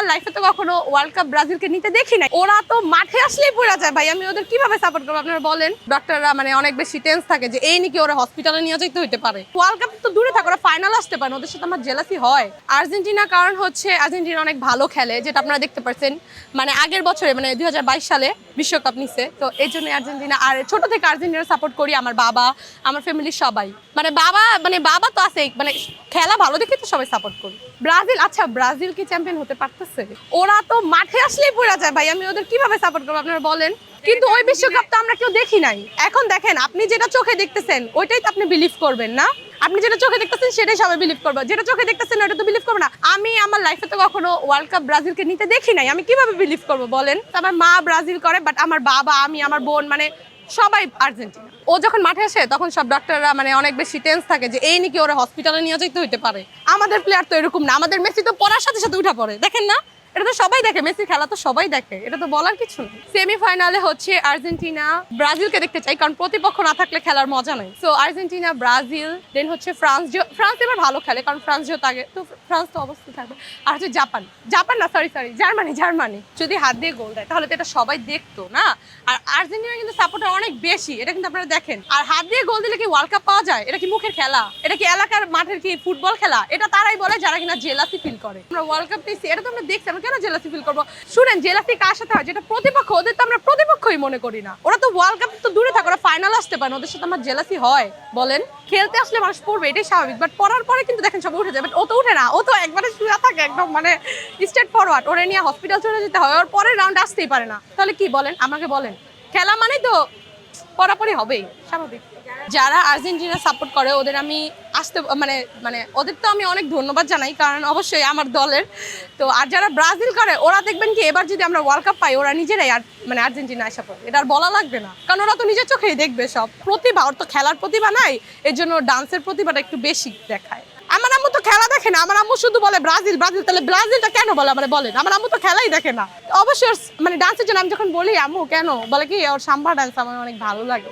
আমার লাইফে তো কখনো ওয়ার্ল্ড কাপ ব্রাজিলকে নিতে দেখি নাই। ওরা তো মাঠে আসলেই পড়ে যায় ভাই, আমি ওদের কিভাবে সাপোর্ট করবো আপনারা বলেন? ডক্টররা মানে অনেক বেশি টেন্স থাকে যে এই নাকি ওরা হসপিটালে নিয়ে যেতে হইতে পারে। ওয়ার্ল্ড কাপ তো দূরে থাকে, ওরা ফাইনাল আসতে পারে, ওদের সাথে আমার জেলাসি হয়। আর্জেন্টিনা কারণ হচ্ছে আর্জেন্টিনা অনেক ভালো খেলে, যেটা আপনারা দেখতে পাচ্ছেন মানে আগের বছরে মানে 2022 সালে বিশ্বকাপ নিছে, তো এই জন্য আর্জেন্টিনা। আর ছোট থেকে আর্জেন্টিনা সাপোর্ট করি, আমার বাবা আমার ফ্যামিলির সবাই। মানে বাবা তো আছে, মানে খেলা ভালো দেখে তো সবাই সাপোর্ট করি। ব্রাজিল, আচ্ছা ব্রাজিল কি চ্যাম্পিয়ন হতে পারতেছে? ওরা তো মাঠে আসলেই পড়ে যায় ভাই, আমি ওদের কিভাবে সাপোর্ট করবো আপনারা বলেন? কিন্তু ওই বিশ্বকাপ তো আমরা কেউ দেখি নাই। এখন দেখেন, আপনি যেটা চোখে দেখতেছেন ওইটাই তো আপনি বিলিভ করবেন না? আপনি যেটা চোখে দেখতেছেন সেটাই সবাই বিলিভ করবে, যেটা চোখে দেখতেছেন ওটা তো বিলিভ করবে না। আমি আমার লাইফে তো কখনো ওয়ার্ল্ড কাপ ব্রাজিলকে নিতে দেখি নাই, আমি কিভাবে বিলিভ করবো বলেন? আমার মা ব্রাজিল করে, বাট আমার বাবা, আমি, আমার বোন মানে সবাই আর্জেন্টিনা। ও যখন মাঠে আসে তখন সব ডক্টররা মানে অনেক বেশি টেন্স থাকে যে এই নাকি ওরা হসপিটালে নিয়ে যেতে হইতে পারে। আমাদের প্লেয়ার তো এরকম না, আমাদের মেসি তো পড়ার সাথে সাথে উঠা পড়ে, দেখেন না? এটা তো সবাই দেখে, মেসির খেলা তো সবাই দেখে, এটা তো বলার কিছু নেই। সেমিফাইনালে হচ্ছে আর্জেন্টিনা ব্রাজিলকে দেখতে চাই, কারণ প্রতিপক্ষ না থাকলে খেলার মজা নেই। সো আর্জেন্টিনা, ব্রাজিল, দেন হচ্ছে ফ্রান্স। ফ্রান্স এবার ভালো খেলে, কারণ ফ্রান্স যেহেতু আগে, তো ফ্রান্স তো অবশ্যই থাকবে। আর হচ্ছে জাপান না, সরি জার্মানি যদি হাত দিয়ে গোল দেয় তাহলে তো এটা সবাই দেখতো না। আর আর্জেন্টিনা কিন্তু সাপোর্টার অনেক বেশি, এটা কিন্তু আপনারা দেখেন। আর হাত দিয়ে গোল দিলে কি ওয়ার্ল্ড কাপ পাওয়া যায়? এটা কি মুখের খেলা? এটা কি এলাকার মাঠের কি ফুটবল খেলা? এটা তারাই বলে যারা কিনা জেলাসি ফিল করে। আমরা ওয়ার্ল্ড কাপ পেয়েছি, এটা তো আমরা দেখছি, আমরা কেন জেলাসি ফিল করবো? শুনেন, জেলাসি কার সাথে হয়? যেটা প্রতিপক্ষ, ওদের তো আমরা প্রতিপক্ষই মনে করি না। ওরা তো ওয়ার্ল্ড কাপ তো দূরে থাকে, ওরা ফাইনাল আসতে পারে, ওদের সাথে আমার জেলাসি হয় বলেন? খেলতে আসলে মানুষ পড়বে, এটাই স্বাভাবিক, বাট পড়ার পরে কিন্তু দেখেন সব উঠে যাবে। ও তো উঠে না, ও তো একবারে শুয়ে থাকে একদম মানে স্ট্রেট ফরওয়ার্ড। ওরে নিয়ে হসপিটাল চলে যেতে হয়, ওর পরের রাউন্ড আসতেই পারে না। তাহলে কি বলেন, আমাকে বলেন? খেলা মানে তো পড়াপড়ি হবেই, স্বাভাবিক। যারা আর্জেন্টিনা সাপোর্ট করে ওদের আমি আসতে মানে ওদের তো আমি অনেক ধন্যবাদ জানাই, কারণ অবশ্যই আমার দলের তো। আর যারা ব্রাজিল করে ওরা দেখবেন কি এবার যদি আমরা ওয়ার্ল্ড কাপ পাই, ওরা নিজেরাই আর মানে আর্জেন্টিনা আসা পড়ে, এটা আর বলা লাগবে না, কারণ ওরা তো নিজের চোখেই দেখবে সব। প্রতিভা, ওর তো খেলার প্রতিভা নাই, এর জন্য ডান্সের প্রতিভাটা একটু বেশি দেখায়। আমার আম্মু তো খেলা দেখে না, আমার আম্মু শুধু বলে ব্রাজিল ব্রাজিল, তাহলে ব্রাজিলটা কেন বলে আমার বলেন? আমার আম্মু তো খেলাই দেখে না। অবশ্যই মানে ডান্সের জন্য আমি যখন বলি আম্মু কেন, বলে কি ওর সাম্বা ডান্স আমার অনেক ভালো লাগে।